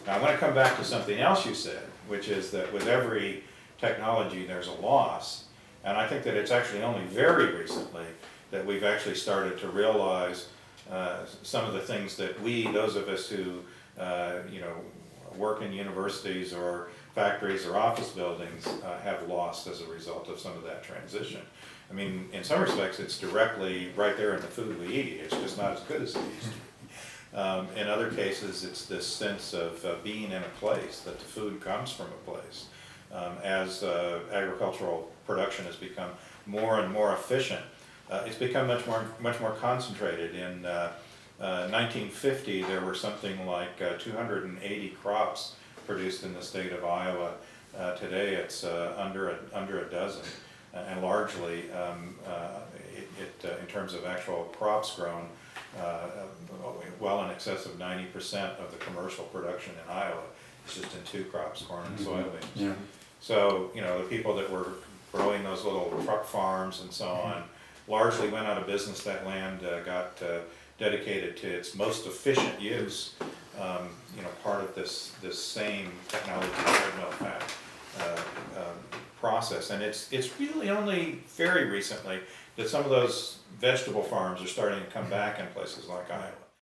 Now, I want to come back to something else you said, which is that with every technology, there's a loss. And I think that it's actually only very recently that we've actually started to realize some of the things that those of us who, work in universities or factories or office buildings have lost as a result of some of that transition. I mean, in some respects, it's directly right there in the food we eat. It's just not as good as it used to be. In other cases, it's this sense of being in a place, that the food comes from a place. As agricultural production has become more and more efficient, it's become much more concentrated. In 1950, there were something like 280 crops produced in the state of Iowa. Today, it's under a dozen, and largely, in terms of actual crops grown, well in excess of 90% of the commercial production in Iowa is just in two crops, corn and soybeans. Yeah. So, the people that were growing those little truck farms and so on largely went out of business. That land got dedicated to its most efficient use. Part of this same technology treadmill fat process, and it's really only very recently that some of those vegetable farms are starting to come back in places like Iowa.